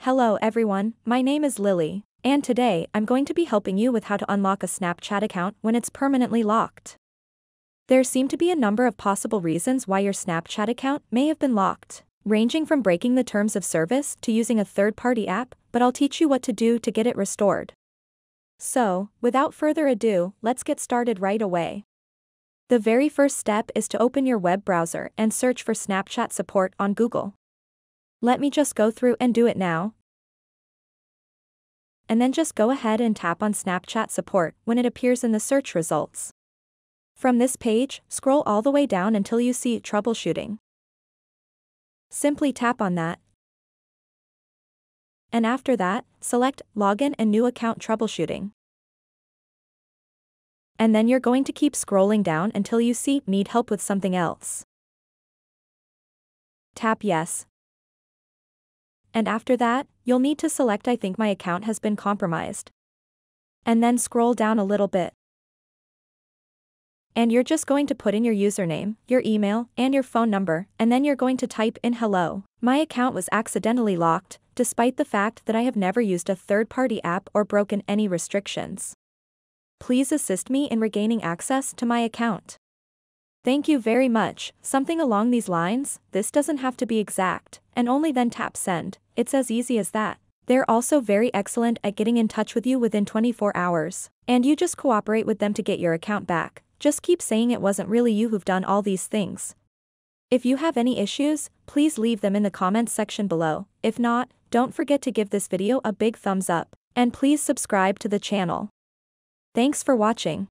Hello everyone, my name is Lily, and today I'm going to be helping you with how to unlock a Snapchat account when it's permanently locked. There seem to be a number of possible reasons why your Snapchat account may have been locked, ranging from breaking the terms of service to using a third-party app, but I'll teach you what to do to get it restored. So, without further ado, let's get started right away. The very first step is to open your web browser and search for Snapchat support on Google. Let me just go through and do it now. And then just go ahead and tap on Snapchat support when it appears in the search results. From this page, scroll all the way down until you see troubleshooting. Simply tap on that. And after that, select Login and New Account Troubleshooting. And then you're going to keep scrolling down until you see Need Help with Something Else. Tap Yes. And after that, you'll need to select I think my account has been compromised. And then scroll down a little bit. And you're just going to put in your username, your email, and your phone number, and then you're going to type in hello. My account was accidentally locked, despite the fact that I have never used a third-party app or broken any restrictions. Please assist me in regaining access to my account. Thank you very much, something along these lines. This doesn't have to be exact, and only then tap send. It's as easy as that. They're also very excellent at getting in touch with you within 24 hours, and you just cooperate with them to get your account back. Just keep saying it wasn't really you who've done all these things. If you have any issues, please leave them in the comments section below. If not, don't forget to give this video a big thumbs up, and please subscribe to the channel. Thanks for watching.